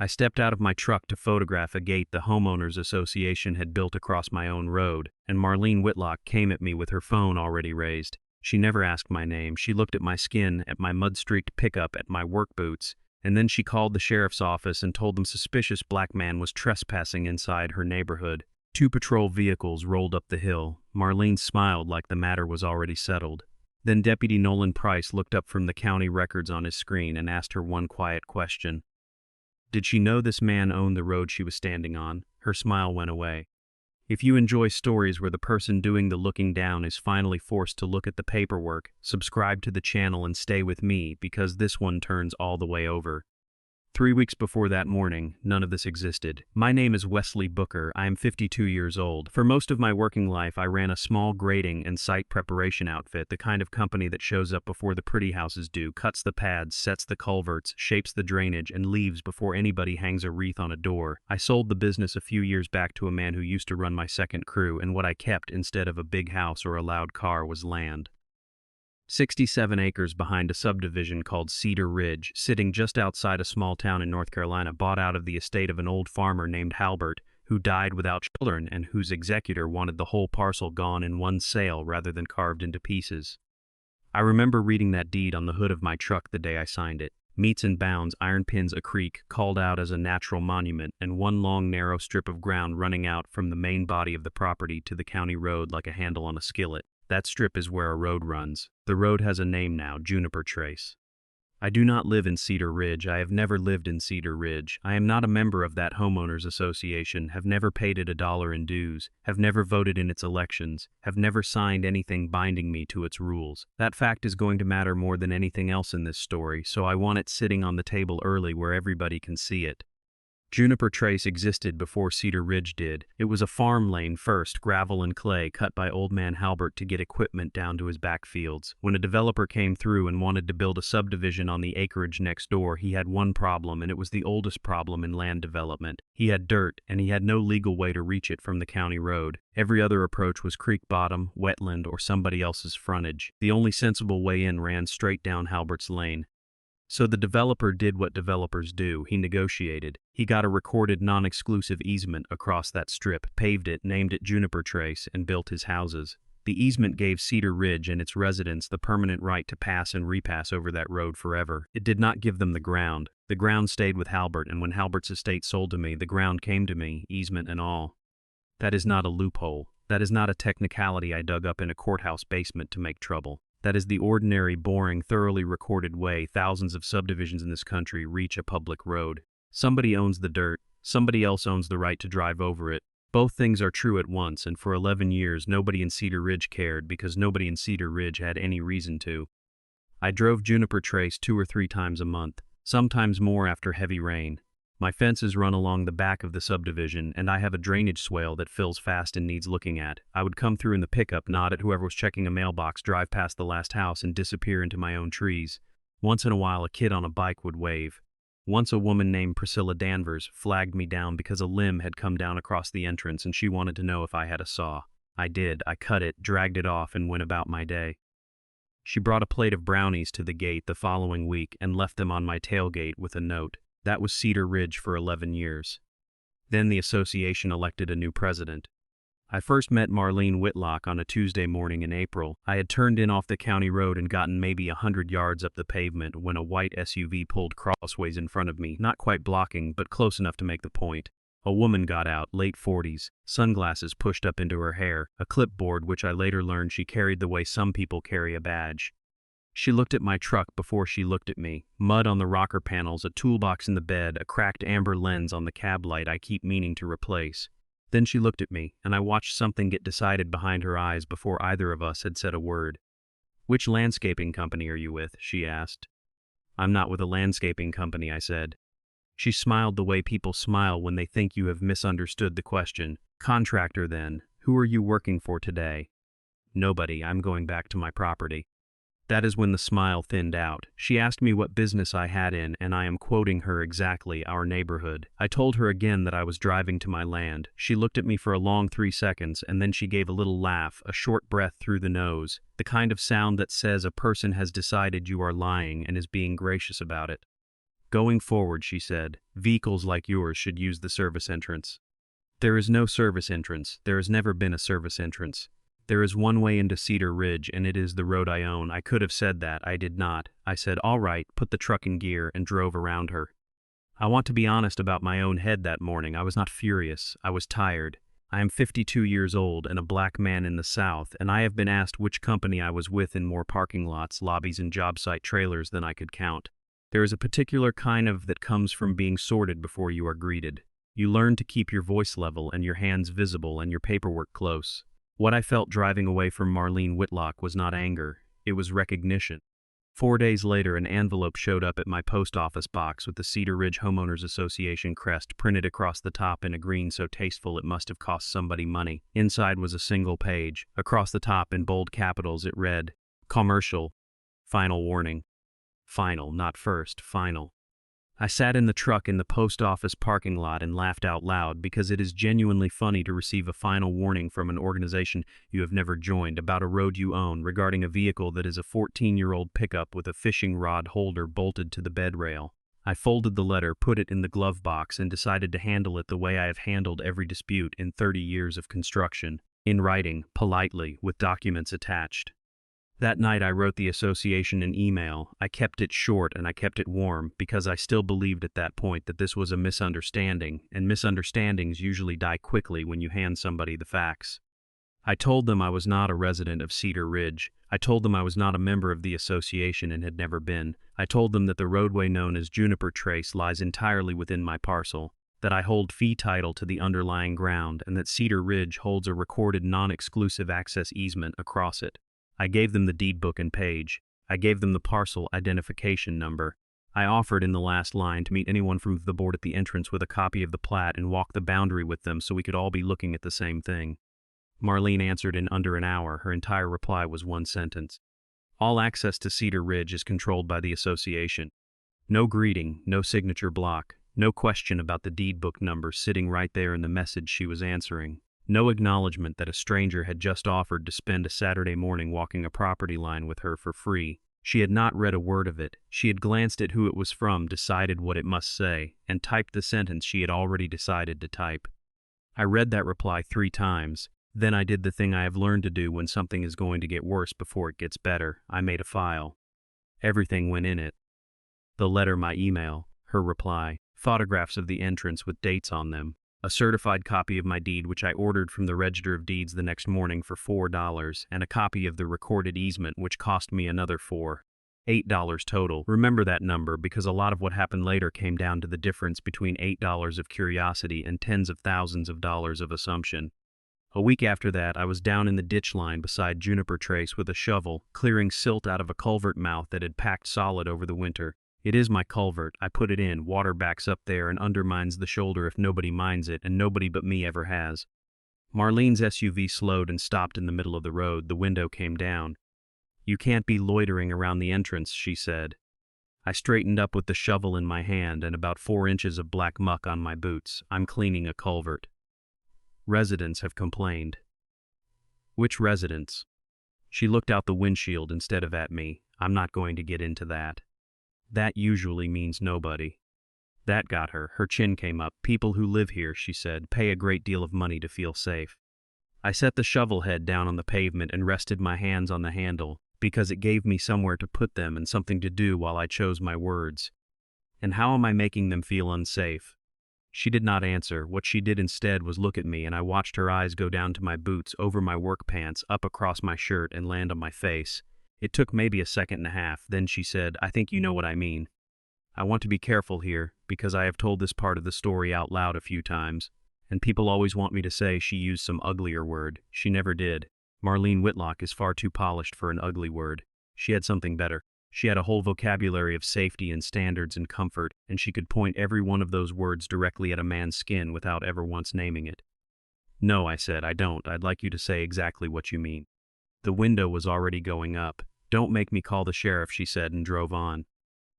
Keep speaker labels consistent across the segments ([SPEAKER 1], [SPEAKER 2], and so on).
[SPEAKER 1] I stepped out of my truck to photograph a gate the homeowners association had built across my own road, and Marlene Whitlock came at me with her phone already raised. She never asked my name. She looked at my skin, at my mud-streaked pickup, at my work boots, and then she called the sheriff's office and told them suspicious black man was trespassing inside her neighborhood. 2 patrol vehicles rolled up the hill. Marlene smiled like the matter was already settled. Then Deputy Nolan Price looked up from the county records on his screen and asked her one quiet question. Did she know this man owned the road she was standing on? Her smile went away. If you enjoy stories where the person doing the looking down is finally forced to look at the paperwork, subscribe to the channel and stay with me because this one turns all the way over. 3 weeks before that morning, none of this existed. My name is Wesley Booker. I am 52 years old. For most of my working life, I ran a small grading and site preparation outfit, the kind of company that shows up before the pretty houses do, cuts the pads, sets the culverts, shapes the drainage, and leaves before anybody hangs a wreath on a door. I sold the business a few years back to a man who used to run my second crew, and what I kept instead of a big house or a loud car was land. 67 acres behind a subdivision called Cedar Ridge, sitting just outside a small town in North Carolina, bought out of the estate of an old farmer named Halbert, who died without children and whose executor wanted the whole parcel gone in one sale rather than carved into pieces. I remember reading that deed on the hood of my truck the day I signed it. Meets and bounds, Iron Pins a creek, called out as a natural monument, and one long narrow strip of ground running out from the main body of the property to the county road like a handle on a skillet. That strip is where a road runs. The road has a name now, Juniper Trace. I do not live in Cedar Ridge. I have never lived in Cedar Ridge. I am not a member of that homeowners association, have never paid it $1 in dues, have never voted in its elections, have never signed anything binding me to its rules. That fact is going to matter more than anything else in this story, so I want it sitting on the table early where everybody can see it. Juniper Trace existed before Cedar Ridge did. It was a farm lane first, gravel and clay, cut by old man Halbert to get equipment down to his backfields. When a developer came through and wanted to build a subdivision on the acreage next door, he had one problem, and it was the oldest problem in land development. He had dirt, and he had no legal way to reach it from the county road. Every other approach was creek bottom, wetland, or somebody else's frontage. The only sensible way in ran straight down Halbert's lane. So the developer did what developers do. He negotiated. He got a recorded non-exclusive easement across that strip, paved it, named it Juniper Trace, and built his houses. The easement gave Cedar Ridge and its residents the permanent right to pass and repass over that road forever. It did not give them the ground. The ground stayed with Halbert, and when Halbert's estate sold to me, the ground came to me, easement and all. That is not a loophole. That is not a technicality I dug up in a courthouse basement to make trouble. That is the ordinary, boring, thoroughly recorded way thousands of subdivisions in this country reach a public road. Somebody owns the dirt, somebody else owns the right to drive over it. Both things are true at once, and for 11 years nobody in Cedar Ridge cared because nobody in Cedar Ridge had any reason to. I drove Juniper Trace 2 or 3 times a month, sometimes more after heavy rain. My fences run along the back of the subdivision, and I have a drainage swale that fills fast and needs looking at. I would come through in the pickup, nod at whoever was checking a mailbox, drive past the last house, and disappear into my own trees. Once in a while, a kid on a bike would wave. Once a woman named Priscilla Danvers flagged me down because a limb had come down across the entrance and she wanted to know if I had a saw. I did. I cut it, dragged it off, and went about my day. She brought a plate of brownies to the gate the following week and left them on my tailgate with a note. That was Cedar Ridge for 11 years. Then the association elected a new president. I first met Marlene Whitlock on a Tuesday morning in April. I had turned in off the county road and gotten maybe 100 yards up the pavement when a white SUV pulled crossways in front of me, not quite blocking, but close enough to make the point. A woman got out, late 40s, sunglasses pushed up into her hair, a clipboard which I later learned she carried the way some people carry a badge. She looked at my truck before she looked at me. Mud on the rocker panels, a toolbox in the bed, a cracked amber lens on the cab light I keep meaning to replace. Then she looked at me, and I watched something get decided behind her eyes before either of us had said a word. "Which landscaping company are you with?" she asked. "I'm not with a landscaping company," I said. She smiled the way people smile when they think you have misunderstood the question. "Contractor, then. Who are you working for today?" "Nobody. I'm going back to my property." That is when the smile thinned out. She asked me what business I had in, and I am quoting her exactly, our neighborhood. I told her again that I was driving to my land. She looked at me for a long 3 seconds, and then she gave a little laugh, a short breath through the nose, the kind of sound that says a person has decided you are lying and is being gracious about it. Going forward, she said, vehicles like yours should use the service entrance. There is no service entrance. There has never been a service entrance. There is one way into Cedar Ridge, and it is the road I own. I could have said that. I did not. I said, all right, put the truck in gear, and drove around her. I want to be honest about my own head that morning. I was not furious. I was tired. I am 52 years old and a black man in the South, and I have been asked which company I was with in more parking lots, lobbies, and job site trailers than I could count. There is a particular kind of that comes from being sorted before you are greeted. You learn to keep your voice level and your hands visible and your paperwork close. What I felt driving away from Marlene Whitlock was not anger. It was recognition. 4 days later, an envelope showed up at my post office box with the Cedar Ridge Homeowners Association crest printed across the top in a green so tasteful it must have cost somebody money. Inside was a single page. Across the top in bold capitals it read, Commercial. Final warning. Final, not first, final. I sat in the truck in the post office parking lot and laughed out loud because it is genuinely funny to receive a final warning from an organization you have never joined about a road you own regarding a vehicle that is a 14-year-old pickup with a fishing rod holder bolted to the bed rail. I folded the letter, put it in the glove box, and decided to handle it the way I have handled every dispute in 30 years of construction, in writing, politely, with documents attached. That night I wrote the association an email. I kept it short and I kept it warm because I still believed at that point that this was a misunderstanding, and misunderstandings usually die quickly when you hand somebody the facts. I told them I was not a resident of Cedar Ridge. I told them I was not a member of the association and had never been. I told them that the roadway known as Juniper Trace lies entirely within my parcel, that I hold fee title to the underlying ground, and that Cedar Ridge holds a recorded non-exclusive access easement across it. I gave them the deed book and page. I gave them the parcel identification number. I offered in the last line to meet anyone from the board at the entrance with a copy of the plat and walk the boundary with them so we could all be looking at the same thing. Marlene answered in under an hour. Her entire reply was one sentence. All access to Cedar Ridge is controlled by the association. No greeting, no signature block, no question about the deed book number sitting right there in the message she was answering. No acknowledgement that a stranger had just offered to spend a Saturday morning walking a property line with her for free. She had not read a word of it. She had glanced at who it was from, decided what it must say, and typed the sentence she had already decided to type. I read that reply 3 times. Then I did the thing I have learned to do when something is going to get worse before it gets better. I made a file. Everything went in it. The letter, my email, her reply, photographs of the entrance with dates on them, a certified copy of my deed which I ordered from the Register of Deeds the next morning for $4, and a copy of the recorded easement which cost me another $8 total. Remember that number because a lot of what happened later came down to the difference between $8 of curiosity and tens of thousands of dollars of assumption. A week after that, I was down in the ditch line beside Juniper Trace with a shovel, clearing silt out of a culvert mouth that had packed solid over the winter. It is my culvert. I put it in. Water backs up there and undermines the shoulder if nobody minds it, and nobody but me ever has. Marlene's SUV slowed and stopped in the middle of the road. The window came down. You can't be loitering around the entrance, she said. I straightened up with the shovel in my hand and about 4 inches of black muck on my boots. I'm cleaning a culvert. Residents have complained. Which residents? She looked out the windshield instead of at me. I'm not going to get into that. That usually means nobody. That got her. Her chin came up. People who live here, she said, pay a great deal of money to feel safe. I set the shovel head down on the pavement and rested my hands on the handle, because it gave me somewhere to put them and something to do while I chose my words. And how am I making them feel unsafe? She did not answer. What she did instead was look at me, and I watched her eyes go down to my boots, over my work pants, up across my shirt, and land on my face. It took maybe a second and a half. Then she said, I think you know what I mean. I want to be careful here, because I have told this part of the story out loud a few times, and people always want me to say she used some uglier word. She never did. Marlene Whitlock is far too polished for an ugly word. She had something better. She had a whole vocabulary of safety and standards and comfort, and she could point every one of those words directly at a man's skin without ever once naming it. No, I said, I don't. I'd like you to say exactly what you mean. The window was already going up. Don't make me call the sheriff, she said, and drove on.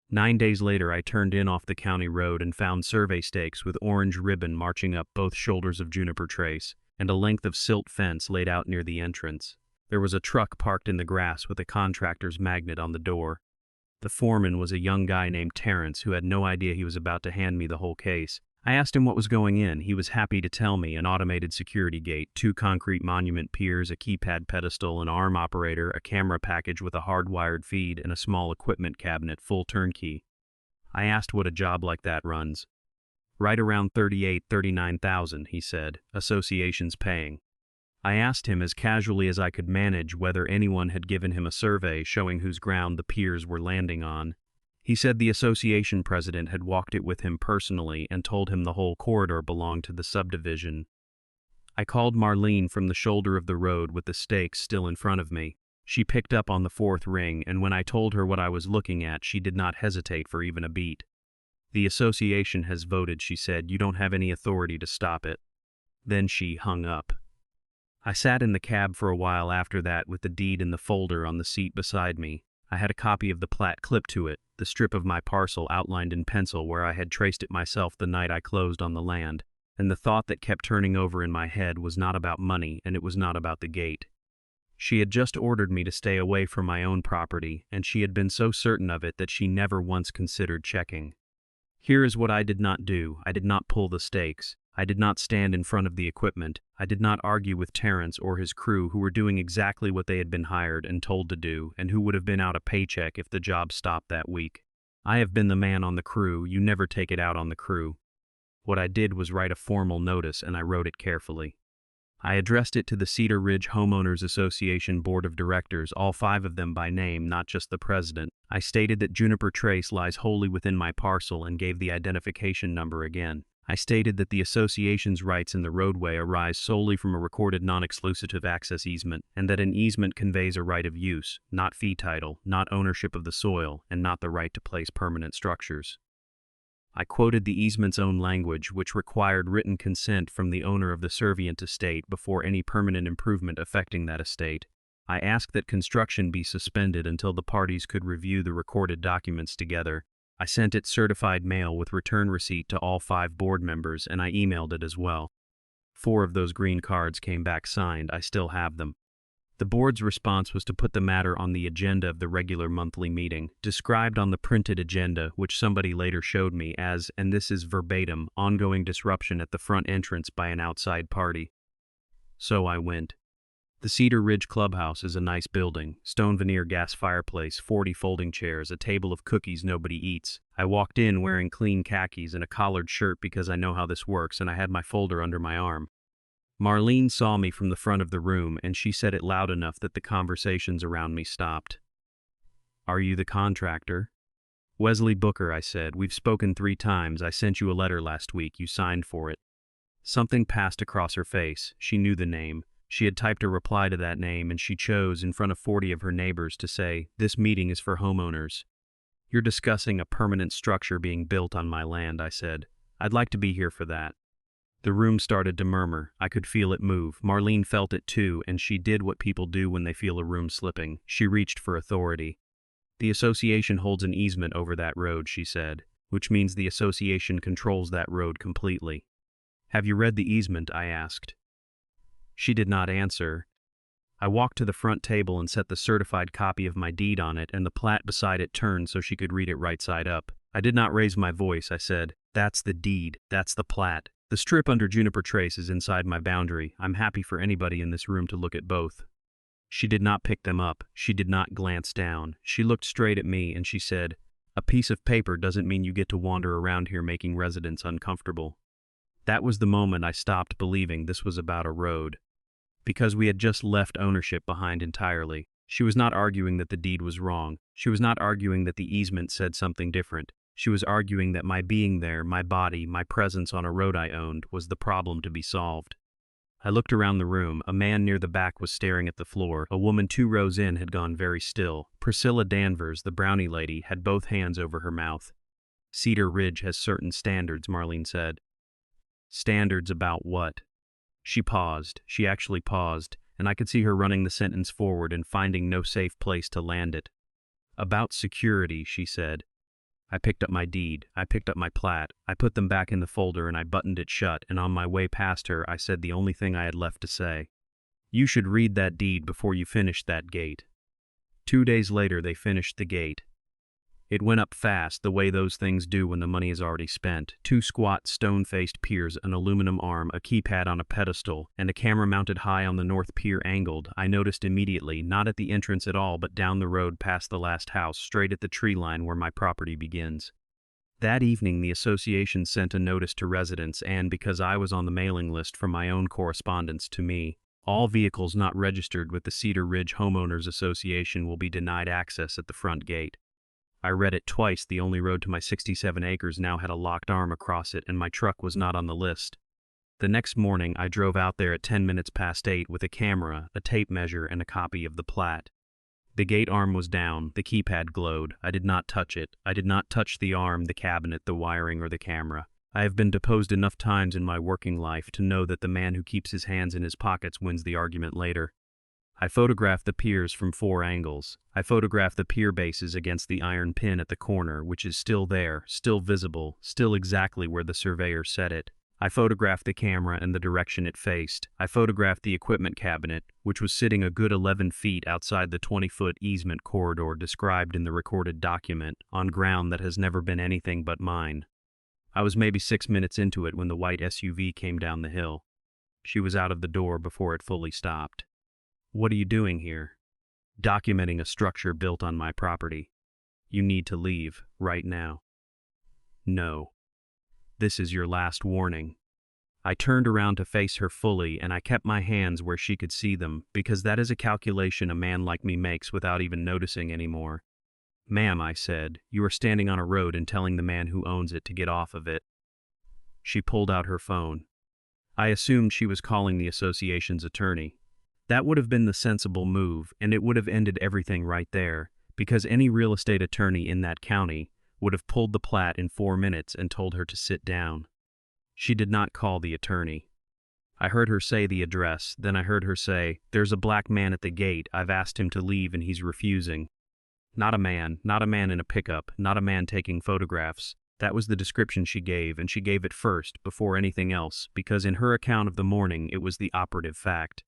[SPEAKER 1] 9 days later, I turned in off the county road and found survey stakes with orange ribbon marching up both shoulders of Juniper Trace, and a length of silt fence laid out near the entrance. There was a truck parked in the grass with a contractor's magnet on the door. The foreman was a young guy named Terrence who had no idea he was about to hand me the whole case. I asked him what was going in. He was happy to tell me: an automated security gate, 2 concrete monument piers, a keypad pedestal, an arm operator, a camera package with a hardwired feed, and a small equipment cabinet, full turnkey. I asked what a job like that runs. Right around 39,000, he said. Association's paying. I asked him as casually as I could manage whether anyone had given him a survey showing whose ground the piers were landing on. He said the association president had walked it with him personally and told him the whole corridor belonged to the subdivision. I called Marlene from the shoulder of the road with the stakes still in front of me. She picked up on the 4th ring, and when I told her what I was looking at, she did not hesitate for even a beat. The association has voted, she said. You don't have any authority to stop it. Then she hung up. I sat in the cab for a while after that with the deed in the folder on the seat beside me. I had a copy of the plat clipped to it, the strip of my parcel outlined in pencil where I had traced it myself the night I closed on the land, and the thought that kept turning over in my head was not about money, and it was not about the gate. She had just ordered me to stay away from my own property, and she had been so certain of it that she never once considered checking. Here is what I did not do. I did not pull the stakes. I did not stand in front of the equipment. I did not argue with Terrence or his crew, who were doing exactly what they had been hired and told to do, and who would have been out a paycheck if the job stopped that week. I have been the man on the crew. You never take it out on the crew. What I did was write a formal notice, and I wrote it carefully. I addressed it to the Cedar Ridge Homeowners Association Board of Directors, all 5 of them by name, not just the president. I stated that Juniper Trace lies wholly within my parcel and gave the identification number again. I stated that the association's rights in the roadway arise solely from a recorded non-exclusive access easement, and that an easement conveys a right of use, not fee title, not ownership of the soil, and not the right to place permanent structures. I quoted the easement's own language, which required written consent from the owner of the servient estate before any permanent improvement affecting that estate. I asked that construction be suspended until the parties could review the recorded documents together. I sent it certified mail with return receipt to all 5 board members, and I emailed it as well. 4 of those green cards came back signed. I still have them. The board's response was to put the matter on the agenda of the regular monthly meeting, described on the printed agenda, which somebody later showed me as, and this is verbatim, ongoing disruption at the front entrance by an outside party. So I went. The Cedar Ridge Clubhouse is a nice building, stone veneer gas fireplace, 40 folding chairs, a table of cookies nobody eats. I walked in wearing clean khakis and a collared shirt because I know how this works, and I had my folder under my arm. Marlene saw me from the front of the room, and she said it loud enough that the conversations around me stopped. "Are you the contractor?" "Wesley Booker," I said. "We've spoken 3 times. I sent you a letter last week. You signed for it." Something passed across her face. She knew the name. She had typed a reply to that name, and she chose, in front of 40 of her neighbors, to say, "This meeting is for homeowners." "You're discussing a permanent structure being built on my land," I said. "I'd like to be here for that." The room started to murmur. I could feel it move. Marlene felt it too, and she did what people do when they feel a room slipping. She reached for authority. "The association holds an easement over that road," she said, "which means the association controls that road completely." "Have you read the easement?" I asked. She did not answer. I walked to the front table and set the certified copy of my deed on it, and the plat beside it turned so she could read it right side up. I did not raise my voice. I said, "That's the deed. That's the plat. The strip under Juniper Trace is inside my boundary. I'm happy for anybody in this room to look at both." She did not pick them up. She did not glance down. She looked straight at me and she said, "A piece of paper doesn't mean you get to wander around here making residents uncomfortable." That was the moment I stopped believing this was about a road. Because we had just left ownership behind entirely. She was not arguing that the deed was wrong. She was not arguing that the easement said something different. She was arguing that my being there, my body, my presence on a road I owned, was the problem to be solved. I looked around the room. A man near the back was staring at the floor. A woman 2 rows in had gone very still. Priscilla Danvers, the brownie lady, had both hands over her mouth. "Cedar Ridge has certain standards," Marlene said. "Standards about what?" She paused. She actually paused, and I could see her running the sentence forward and finding no safe place to land it. "About security," she said. I picked up my deed. I picked up my plat. I put them back in the folder and I buttoned it shut, and on my way past her, I said the only thing I had left to say. "You should read that deed before you finish that gate." 2 days later, they finished the gate. It went up fast, the way those things do when the money is already spent. 2 squat, stone-faced piers, an aluminum arm, a keypad on a pedestal, and a camera mounted high on the north pier angled. I noticed immediately, not at the entrance at all, but down the road past the last house, straight at the tree line where my property begins. That evening, the association sent a notice to residents and, because I was on the mailing list from my own correspondence to me, all vehicles not registered with the Cedar Ridge Homeowners Association will be denied access at the front gate. I read it twice. The only road to my 67 acres now had a locked arm across it, and my truck was not on the list. The next morning, I drove out there at 10 minutes past 8 with a camera, a tape measure, and a copy of the plat. The gate arm was down, the keypad glowed. I did not touch it. I did not touch the arm, the cabinet, the wiring, or the camera. I have been deposed enough times in my working life to know that the man who keeps his hands in his pockets wins the argument later. I photographed the piers from 4 angles. I photographed the pier bases against the iron pin at the corner, which is still there, still visible, still exactly where the surveyor set it. I photographed the camera and the direction it faced. I photographed the equipment cabinet, which was sitting a good 11 feet outside the 20-foot easement corridor described in the recorded document, on ground that has never been anything but mine. I was maybe 6 minutes into it when the white SUV came down the hill. She was out of the door before it fully stopped. "What are you doing here?" "Documenting a structure built on my property. You need to leave, right now." "No. This is your last warning." I turned around to face her fully, and I kept my hands where she could see them, because that is a calculation a man like me makes without even noticing anymore. "Ma'am," I said, "you are standing on a road and telling the man who owns it to get off of it." She pulled out her phone. I assumed she was calling the association's attorney. That would have been the sensible move, and it would have ended everything right there, because any real estate attorney in that county would have pulled the plat in 4 minutes and told her to sit down. She did not call the attorney. I heard her say the address, then I heard her say, "There's a black man at the gate. I've asked him to leave and he's refusing." Not a man in a pickup, not a man taking photographs. That was the description she gave, and she gave it first, before anything else, because in her account of the morning it was the operative fact.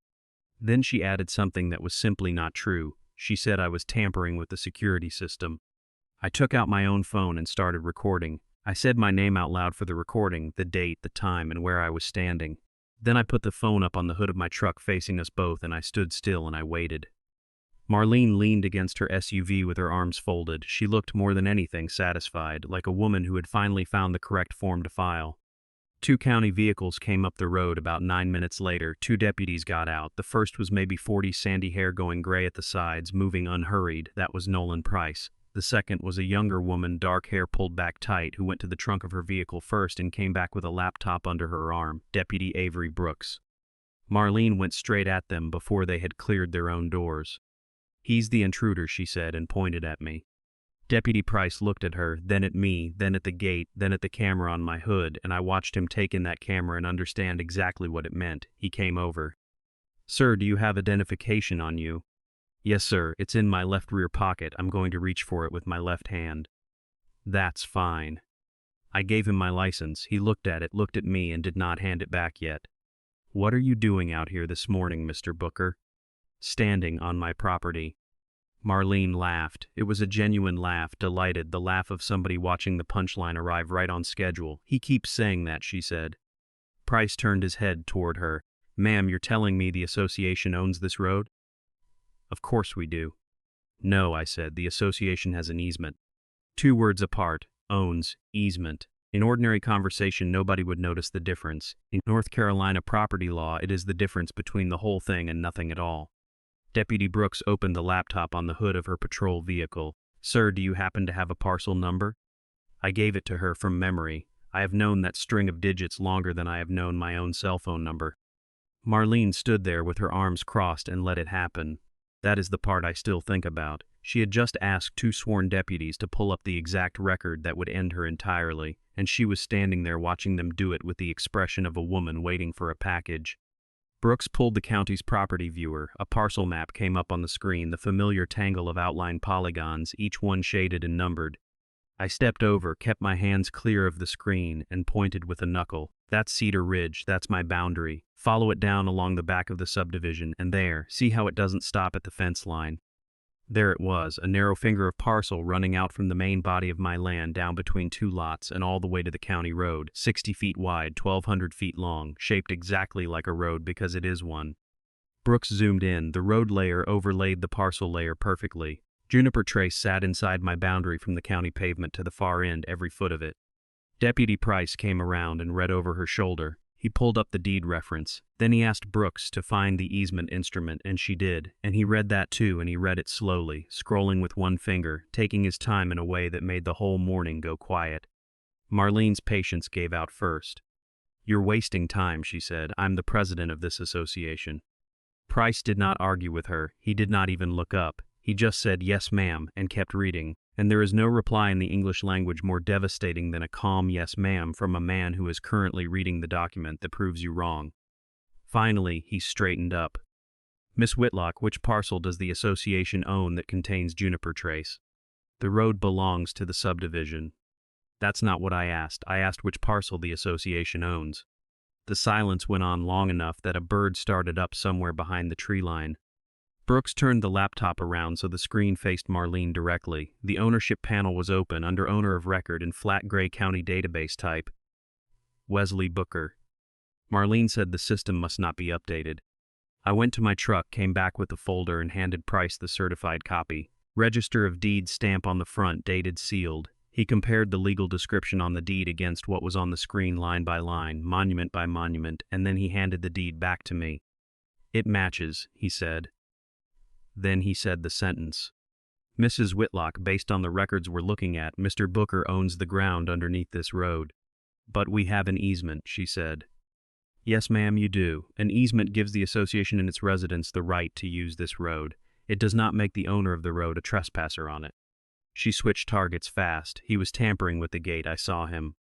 [SPEAKER 1] Then she added something that was simply not true. She said I was tampering with the security system. I took out my own phone and started recording. I said my name out loud for the recording, the date, the time, and where I was standing. Then I put the phone up on the hood of my truck facing us both, and I stood still and I waited. Marlene leaned against her SUV with her arms folded. She looked more than anything satisfied, like a woman who had finally found the correct form to file. 2 county vehicles came up the road about 9 minutes later. 2 deputies got out. The first was maybe 40, sandy hair going gray at the sides, moving unhurried. That was Nolan Price. The second was a younger woman, dark hair pulled back tight, who went to the trunk of her vehicle first and came back with a laptop under her arm. Deputy Avery Brooks. Marlene went straight at them before they had cleared their own doors. "He's the intruder," she said, and pointed at me. Deputy Price looked at her, then at me, then at the gate, then at the camera on my hood, and I watched him take in that camera and understand exactly what it meant. He came over. "Sir, do you have identification on you?" "Yes, sir. It's in my left rear pocket. I'm going to reach for it with my left hand." "That's fine." I gave him my license. He looked at it, looked at me, and did not hand it back yet. "What are you doing out here this morning, Mr. Booker?" "Standing on my property." Marlene laughed. It was a genuine laugh, delighted, the laugh of somebody watching the punchline arrive right on schedule. "He keeps saying that," she said. Price turned his head toward her. "Ma'am, you're telling me the association owns this road?" "Of course we do." "No," I said, "the association has an easement." 2 words apart. Owns, easement. In ordinary conversation, nobody would notice the difference. In North Carolina property law, it is the difference between the whole thing and nothing at all. Deputy Brooks opened the laptop on the hood of her patrol vehicle. "Sir, do you happen to have a parcel number?" I gave it to her from memory. I have known that string of digits longer than I have known my own cell phone number. Marlene stood there with her arms crossed and let it happen. That is the part I still think about. She had just asked 2 sworn deputies to pull up the exact record that would end her entirely, and she was standing there watching them do it with the expression of a woman waiting for a package. Brooks pulled the county's property viewer. A parcel map came up on the screen, the familiar tangle of outlined polygons, each one shaded and numbered. I stepped over, kept my hands clear of the screen, and pointed with a knuckle. "That's Cedar Ridge, that's my boundary. Follow it down along the back of the subdivision, and there, see how it doesn't stop at the fence line. There it was, a narrow finger of parcel running out from the main body of my land down between two lots and all the way to the county road, 60 feet wide, 1,200 feet long, shaped exactly like a road because it is one. Brooks zoomed in. The road layer overlaid the parcel layer perfectly. Juniper trace sat inside my boundary from the county pavement to the far end, every foot of it. Deputy Price came around and read over her shoulder. He pulled up the deed reference. Then he asked Brooks to find the easement instrument, and she did, and he read that too, and he read it slowly, scrolling with one finger, taking his time in a way that made the whole morning go quiet. Marlene's patience gave out first. "You're wasting time," she said. "I'm the president of this association." Price did not argue with her. He did not even look up. He just said, "Yes, ma'am," and kept reading. And there is no reply in the English language more devastating than a calm "yes, ma'am" from a man who is currently reading the document that proves you wrong. Finally, he straightened up. "Miss Whitlock, which parcel does the association own that contains Juniper Trace?" "The road belongs to the subdivision." "That's not what I asked. I asked which parcel the association owns." The silence went on long enough that a bird started up somewhere behind the tree line. Brooks turned the laptop around so the screen faced Marlene directly. The ownership panel was open, under owner of record in flat gray county database type. Wesley Booker. Marlene said the system must not be updated. I went to my truck, came back with the folder, and handed Price the certified copy. Register of Deeds stamp on the front, dated sealed. He compared the legal description on the deed against what was on the screen line by line, monument by monument, and then he handed the deed back to me. "It matches," he said. Then he said the sentence. "Mrs. Whitlock, based on the records we're looking at, Mr. Booker owns the ground underneath this road." "But we have an easement," she said. "Yes, ma'am, you do. An easement gives the association and its residents the right to use this road. It does not make the owner of the road a trespasser on it." She switched targets fast. He was tampering with the gate. I saw him.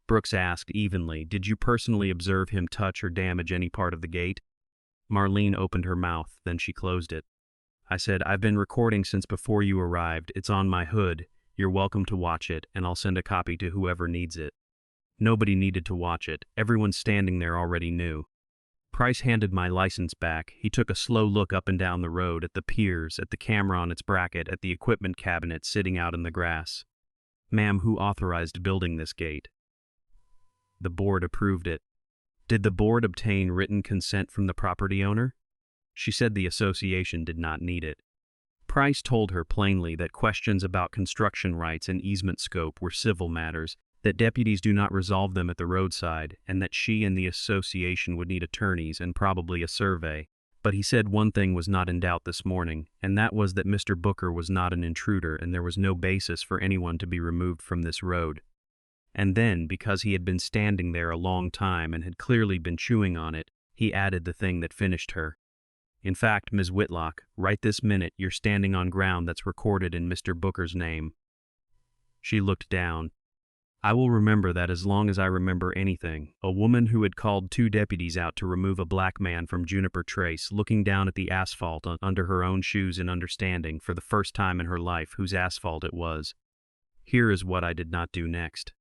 [SPEAKER 1] Brooks asked evenly, "Did you personally observe him touch or damage any part of the gate?" Marlene opened her mouth, then she closed it. I said, "I've been recording since before you arrived. It's on my hood. You're welcome to watch it, and I'll send a copy to whoever needs it." Nobody needed to watch it. Everyone standing there already knew. Price handed my license back. He took a slow look up and down the road, at the piers, at the camera on its bracket, at the equipment cabinet sitting out in the grass. "Ma'am, who authorized building this gate?" "The board approved it." "Did the board obtain written consent from the property owner?" She said the association did not need it. Price told her plainly that questions about construction rights and easement scope were civil matters, that deputies do not resolve them at the roadside, and that she and the association would need attorneys and probably a survey. But he said one thing was not in doubt this morning, and that was that Mr. Booker was not an intruder and there was no basis for anyone to be removed from this road. And then, because he had been standing there a long time and had clearly been chewing on it, he added the thing that finished her. "In fact, Ms. Whitlock, right this minute you're standing on ground that's recorded in Mr. Booker's name." She looked down. "I will remember that as long as I remember anything." A woman who had called 2 deputies out to remove a black man from Juniper Trace, looking down at the asphalt under her own shoes and understanding, for the first time in her life, whose asphalt it was. Here is what I did not do next.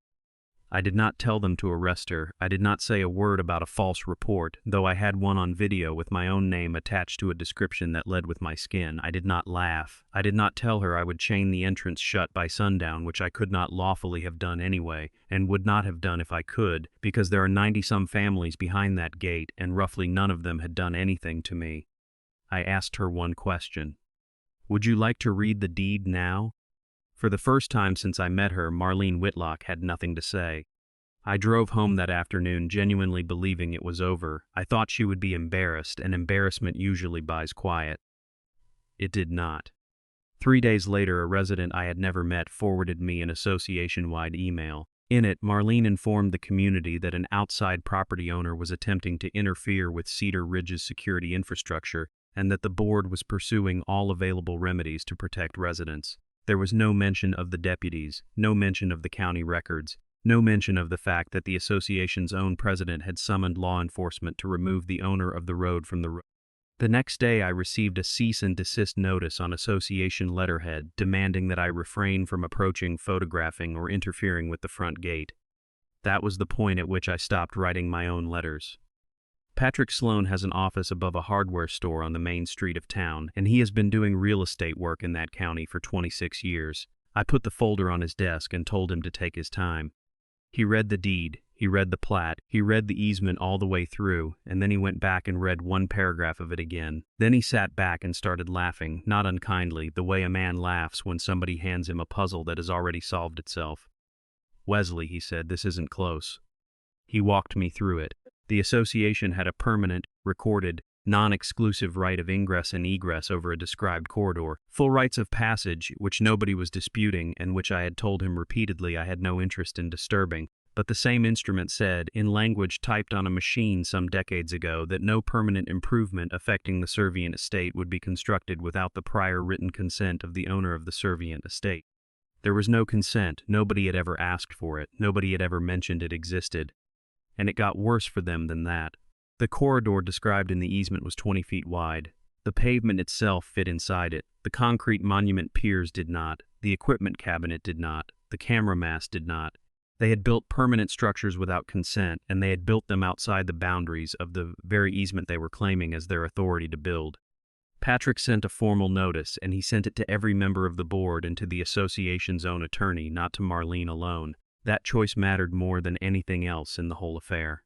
[SPEAKER 1] I did not tell them to arrest her. I did not say a word about a false report, though I had one on video with my own name attached to a description that led with my skin. I did not laugh. I did not tell her I would chain the entrance shut by sundown, which I could not lawfully have done anyway, and would not have done if I could, because there are 90-some families behind that gate, and roughly none of them had done anything to me. I asked her one question. "Would you like to read the deed now?" For the first time since I met her, Marlene Whitlock had nothing to say. I drove home that afternoon genuinely believing it was over. I thought she would be embarrassed, and embarrassment usually buys quiet. It did not. 3 days later, a resident I had never met forwarded me an association-wide email. In it, Marlene informed the community that an outside property owner was attempting to interfere with Cedar Ridge's security infrastructure, and that the board was pursuing all available remedies to protect residents. There was no mention of the deputies, no mention of the county records, no mention of the fact that the association's own president had summoned law enforcement to remove the owner of the road from the road. The next day I received a cease and desist notice on association letterhead demanding that I refrain from approaching, photographing, or interfering with the front gate. That was the point at which I stopped writing my own letters. Patrick Sloan has an office above a hardware store on the main street of town, and he has been doing real estate work in that county for 26 years. I put the folder on his desk and told him to take his time. He read the deed, he read the plat, he read the easement all the way through, and then he went back and read one paragraph of it again. Then he sat back and started laughing, not unkindly, the way a man laughs when somebody hands him a puzzle that has already solved itself. "Wesley," he said, "this isn't close." He walked me through it. The association had a permanent, recorded, non-exclusive right of ingress and egress over a described corridor, full rights of passage, which nobody was disputing and which I had told him repeatedly I had no interest in disturbing. But the same instrument said, in language typed on a machine some decades ago, that no permanent improvement affecting the servient estate would be constructed without the prior written consent of the owner of the servient estate. There was no consent, nobody had ever asked for it, nobody had ever mentioned it existed. And it got worse for them than that. The corridor described in the easement was 20 feet wide. The pavement itself fit inside it. The concrete monument piers did not. The equipment cabinet did not. The camera mast did not. They had built permanent structures without consent, and they had built them outside the boundaries of the very easement they were claiming as their authority to build. Patrick sent a formal notice, and he sent it to every member of the board and to the association's own attorney, not to Marlene alone. That choice mattered more than anything else in the whole affair.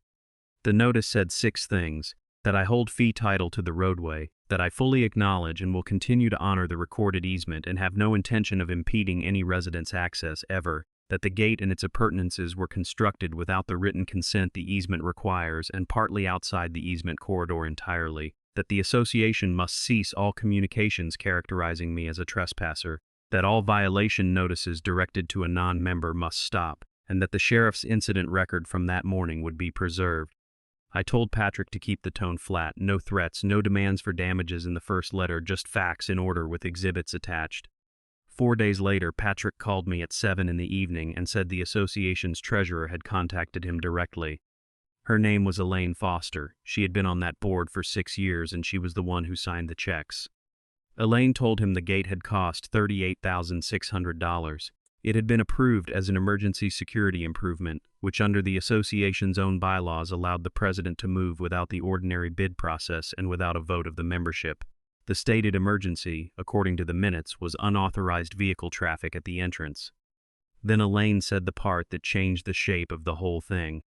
[SPEAKER 1] The notice said 6 things: that I hold fee title to the roadway, that I fully acknowledge and will continue to honor the recorded easement and have no intention of impeding any resident's access ever, that the gate and its appurtenances were constructed without the written consent the easement requires and partly outside the easement corridor entirely, that the association must cease all communications characterizing me as a trespasser, that all violation notices directed to a non-member must stop, and that the sheriff's incident record from that morning would be preserved. I told Patrick to keep the tone flat, no threats, no demands for damages in the first letter, just facts in order with exhibits attached. 4 days later, Patrick called me at 7 in the evening and said the association's treasurer had contacted him directly. Her name was Elaine Foster. She had been on that board for 6 years, and she was the one who signed the checks. Elaine told him the gate had cost $38,600. It had been approved as an emergency security improvement, which under the association's own bylaws allowed the president to move without the ordinary bid process and without a vote of the membership. The stated emergency, according to the minutes, was unauthorized vehicle traffic at the entrance. Then Elaine said the part that changed the shape of the whole thing.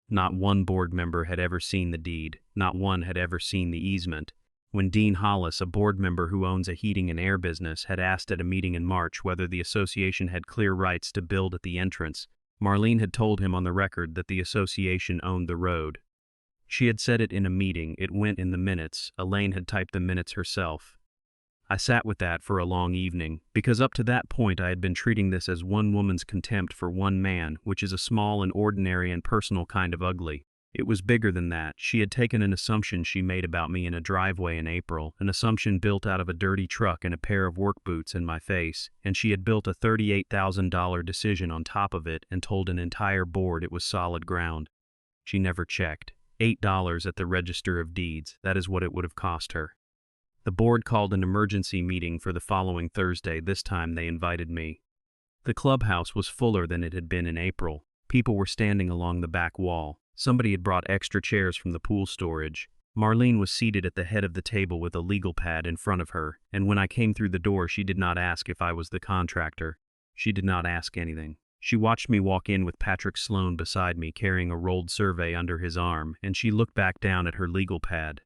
[SPEAKER 1] Not one board member had ever seen the deed. Not one had ever seen the easement. When Dean Hollis, a board member who owns a heating and air business, had asked at a meeting in March whether the association had clear rights to build at the entrance, Marlene had told him on the record that the association owned the road. She had said it in a meeting, it went in the minutes, Elaine had typed the minutes herself. I sat with that for a long evening, because up to that point I had been treating this as one woman's contempt for one man, which is a small and ordinary and personal kind of ugly. It was bigger than that. She had taken an assumption she made about me in a driveway in April, an assumption built out of a dirty truck and a pair of work boots in my face, and she had built a $38,000 decision on top of it and told an entire board it was solid ground. She never checked. $8 at the Register of Deeds, that is what it would have cost her. The board called an emergency meeting for the following Thursday. This time they invited me. The clubhouse was fuller than it had been in April. People were standing along the back wall. Somebody had brought extra chairs from the pool storage. Marlene was seated at the head of the table with a legal pad in front of her, and when I came through the door she did not ask if I was the contractor. She did not ask anything. She watched me walk in with Patrick Sloan beside me carrying a rolled survey under his arm, and she looked back down at her legal pad.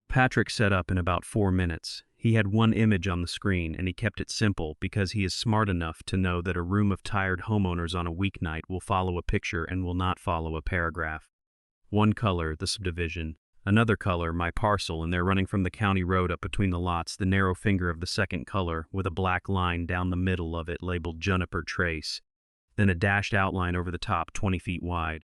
[SPEAKER 1] Patrick set up in about 4 minutes. He had one image on the screen, and he kept it simple because he is smart enough to know that a room of tired homeowners on a weeknight will follow a picture and will not follow a paragraph. One color, the subdivision. Another color, my parcel, and they're running from the county road up between the lots, the narrow finger of the second color, with a black line down the middle of it labeled Juniper Trace. Then a dashed outline over the top 20 feet wide.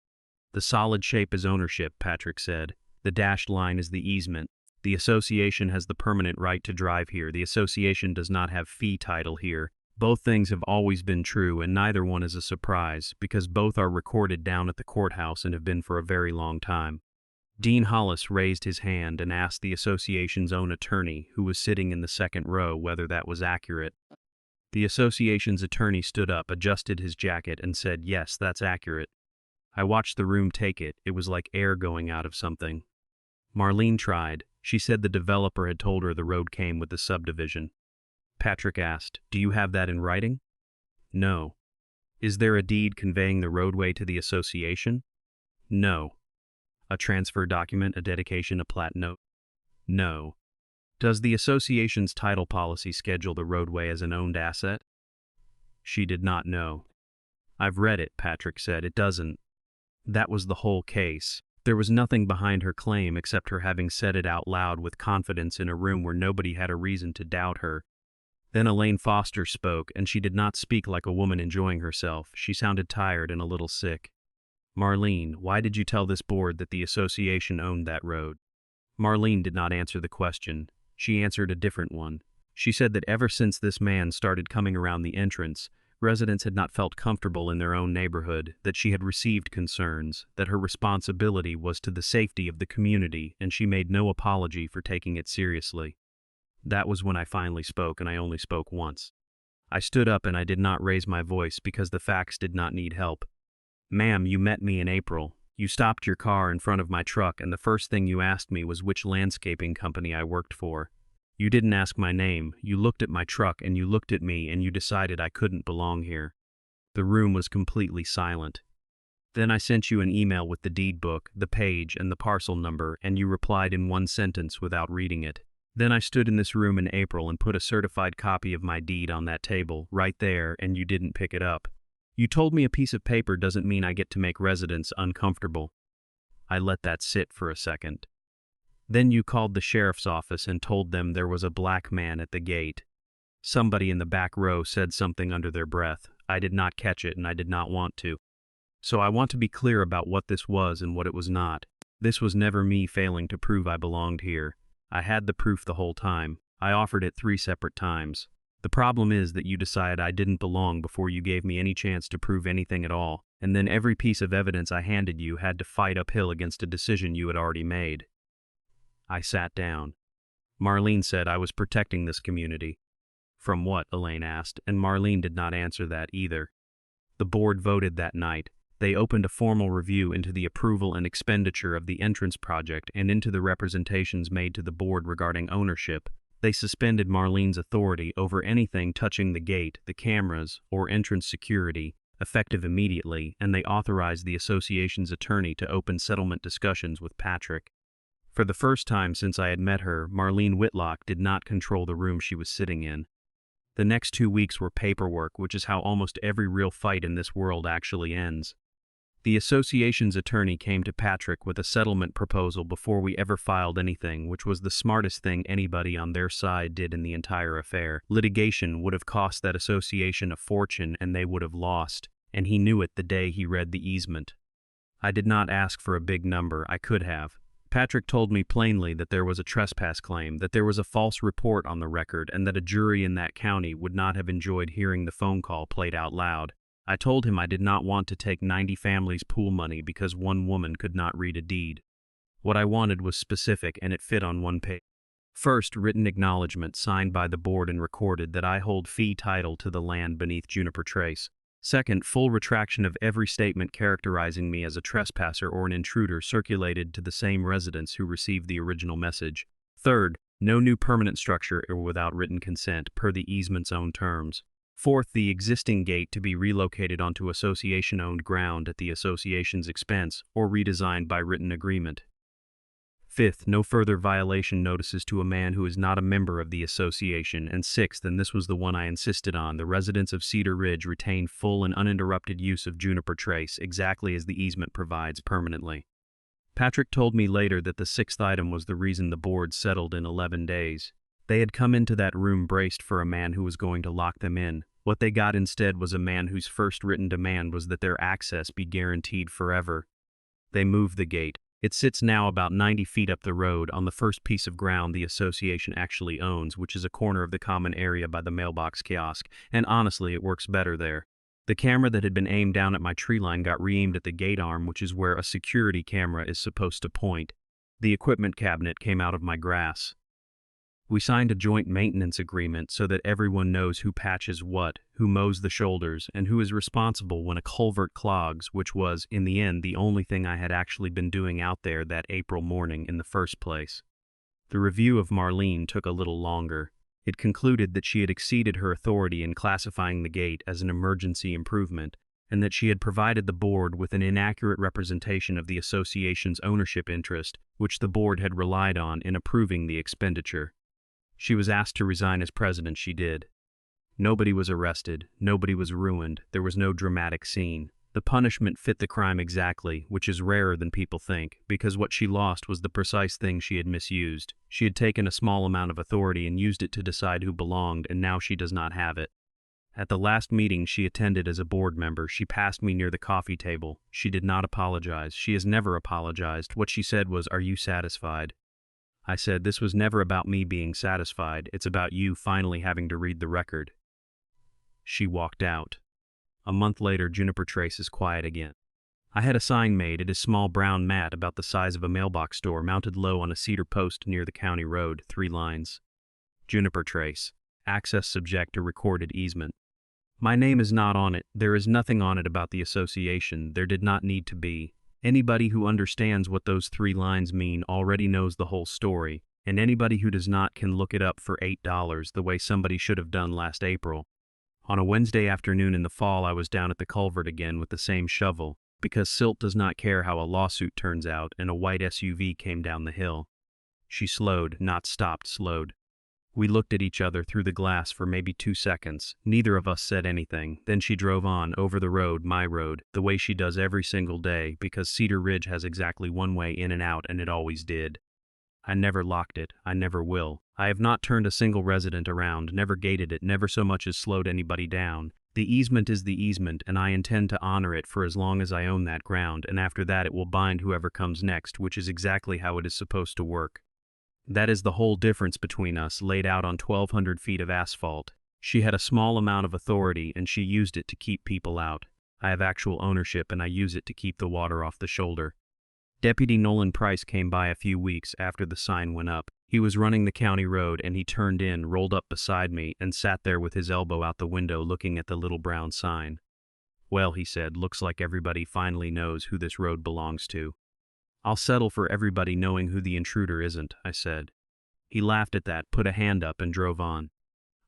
[SPEAKER 1] The solid shape is ownership, Patrick said. The dashed line is the easement. The association has the permanent right to drive here. The association does not have fee title here. Both things have always been true, and neither one is a surprise, because both are recorded down at the courthouse and have been for a very long time. Dean Hollis raised his hand and asked the association's own attorney, who was sitting in the second row, whether that was accurate. The association's attorney stood up, adjusted his jacket, and said, "Yes, that's accurate." I watched the room take it. It was like air going out of something. Marlene tried. She said the developer had told her the road came with the subdivision. Patrick asked, "Do you have that in writing?" "No." "Is there a deed conveying the roadway to the association?" "No." "A transfer document, a dedication, a plat note?" "No." "Does the association's title policy schedule the roadway as an owned asset?" She did not know. "I've read it," Patrick said. "It doesn't." That was the whole case. There was nothing behind her claim except her having said it out loud with confidence in a room where nobody had a reason to doubt her. Then Elaine Foster spoke, and she did not speak like a woman enjoying herself. She sounded tired and a little sick. "Marlene, why did you tell this board that the association owned that road?" Marlene did not answer the question. She answered a different one. She said that ever since this man started coming around the entrance, residents had not felt comfortable in their own neighborhood, that she had received concerns, that her responsibility was to the safety of the community, and she made no apology for taking it seriously. That was when I finally spoke, and I only spoke once. I stood up and I did not raise my voice because the facts did not need help. "Ma'am, you met me in April. You stopped your car in front of my truck, and the first thing you asked me was which landscaping company I worked for. You didn't ask my name. You looked at my truck and you looked at me and you decided I couldn't belong here." The room was completely silent. "Then I sent you an email with the deed book, the page, and the parcel number, and you replied in one sentence without reading it. Then I stood in this room in April and put a certified copy of my deed on that table, right there, and you didn't pick it up. You told me a piece of paper doesn't mean I get to make residents uncomfortable." I let that sit for a second. "Then you called the sheriff's office and told them there was a black man at the gate. Somebody in the back row said something under their breath. I did not catch it and I did not want to. So I want to be clear about what this was and what it was not. This was never me failing to prove I belonged here. I had the proof the whole time. I offered it 3 separate times. The problem is that you decided I didn't belong before you gave me any chance to prove anything at all, and then every piece of evidence I handed you had to fight uphill against a decision you had already made." I sat down. Marlene said I was protecting this community. "From what?" Elaine asked, and Marlene did not answer that either. The board voted that night. They opened a formal review into the approval and expenditure of the entrance project and into the representations made to the board regarding ownership. They suspended Marlene's authority over anything touching the gate, the cameras, or entrance security, effective immediately, and they authorized the association's attorney to open settlement discussions with Patrick. For the first time since I had met her, Marlene Whitlock did not control the room she was sitting in. The next 2 weeks were paperwork, which is how almost every real fight in this world actually ends. The association's attorney came to Patrick with a settlement proposal before we ever filed anything, which was the smartest thing anybody on their side did in the entire affair. Litigation would have cost that association a fortune and they would have lost, and he knew it the day he read the easement. I did not ask for a big number. I could have. Patrick told me plainly that there was a trespass claim, that there was a false report on the record, and that a jury in that county would not have enjoyed hearing the phone call played out loud. I told him I did not want to take 90 families' pool money because one woman could not read a deed. What I wanted was specific, and it fit on one page. First, written acknowledgement signed by the board and recorded that I hold fee title to the land beneath Juniper Trace. Second, full retraction of every statement characterizing me as a trespasser or an intruder circulated to the same residents who received the original message. Third, no new permanent structure or without written consent, per the easement's own terms. Fourth, the existing gate to be relocated onto association-owned ground at the association's expense or redesigned by written agreement. Fifth, no further violation notices to a man who is not a member of the association. And sixth, and this was the one I insisted on, the residents of Cedar Ridge retain full and uninterrupted use of Juniper Trace, exactly as the easement provides permanently. Patrick told me later that the sixth item was the reason the board settled in 11 days. They had come into that room braced for a man who was going to lock them in. What they got instead was a man whose first written demand was that their access be guaranteed forever. They moved the gate. It sits now about 90 feet up the road on the first piece of ground the association actually owns, which is a corner of the common area by the mailbox kiosk, and honestly, it works better there. The camera that had been aimed down at my tree line got re-aimed at the gate arm, which is where a security camera is supposed to point. The equipment cabinet came out of my grass. We signed a joint maintenance agreement so that everyone knows who patches what, who mows the shoulders, and who is responsible when a culvert clogs, which was, in the end, the only thing I had actually been doing out there that April morning in the first place. The review of Marlene took a little longer. It concluded that she had exceeded her authority in classifying the gate as an emergency improvement, and that she had provided the board with an inaccurate representation of the association's ownership interest, which the board had relied on in approving the expenditure. She was asked to resign as president. She did. Nobody was arrested, nobody was ruined, there was no dramatic scene. The punishment fit the crime exactly, which is rarer than people think, because what she lost was the precise thing she had misused. She had taken a small amount of authority and used it to decide who belonged, and now she does not have it. At the last meeting she attended as a board member, she passed me near the coffee table. She did not apologize. She has never apologized. What she said was, "Are you satisfied?" I said, "This was never about me being satisfied. It's about you finally having to read the record." She walked out. A month later, Juniper Trace is quiet again. I had a sign made. It is small brown mat about the size of a mailbox door, mounted low on a cedar post near the county road, 3 lines. Juniper Trace. Access subject to recorded easement. My name is not on it. There is nothing on it about the association. There did not need to be. Anybody who understands what those 3 lines mean already knows the whole story, and anybody who does not can look it up for $8 the way somebody should have done last April. On a Wednesday afternoon in the fall, I was down at the culvert again with the same shovel, because Silt does not care how a lawsuit turns out, and a white SUV came down the hill. She slowed, not stopped, slowed. We looked at each other through the glass for maybe 2 seconds. Neither of us said anything. Then she drove on, over the road, my road, the way she does every single day, because Cedar Ridge has exactly one way in and out, and it always did. I never locked it. I never will. I have not turned a single resident around, never gated it, never so much as slowed anybody down. The easement is the easement, and I intend to honor it for as long as I own that ground, and after that it will bind whoever comes next, which is exactly how it is supposed to work. That is the whole difference between us, laid out on 1,200 feet of asphalt. She had a small amount of authority, and she used it to keep people out. I have actual ownership, and I use it to keep the water off the shoulder. Deputy Nolan Price came by a few weeks after the sign went up. He was running the county road, and he turned in, rolled up beside me, and sat there with his elbow out the window looking at the little brown sign. "Well," he said, "looks like everybody finally knows who this road belongs to." "I'll settle for everybody knowing who the intruder isn't," I said. He laughed at that, put a hand up, and drove on.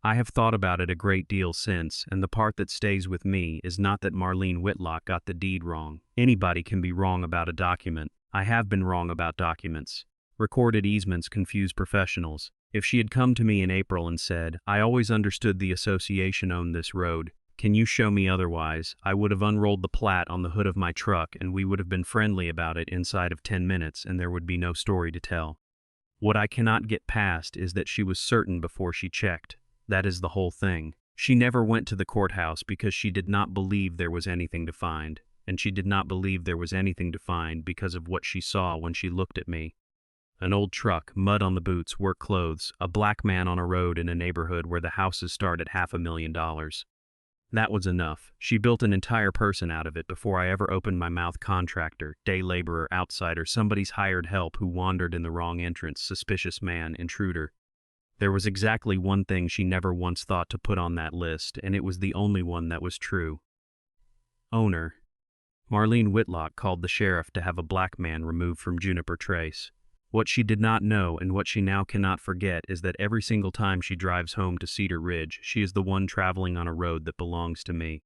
[SPEAKER 1] I have thought about it a great deal since, and the part that stays with me is not that Marlene Whitlock got the deed wrong. Anybody can be wrong about a document. I have been wrong about documents. Recorded easements confuse professionals. If she had come to me in April and said, "I always understood the association owned this road. Can you show me otherwise?" I would have unrolled the plat on the hood of my truck, and we would have been friendly about it inside of 10 minutes, and there would be no story to tell. What I cannot get past is that she was certain before she checked. That is the whole thing. She never went to the courthouse because she did not believe there was anything to find, and she did not believe there was anything to find because of what she saw when she looked at me. An old truck, mud on the boots, work clothes, a black man on a road in a neighborhood where the houses start at $500,000. That was enough. She built an entire person out of it before I ever opened my mouth. Contractor, day laborer, outsider, somebody's hired help who wandered in the wrong entrance, suspicious man, intruder. There was exactly one thing she never once thought to put on that list, and it was the only one that was true. Owner. Marlene Whitlock called the sheriff to have a black man removed from Juniper Trace. What she did not know, and what she now cannot forget, is that every single time she drives home to Cedar Ridge, she is the one traveling on a road that belongs to me.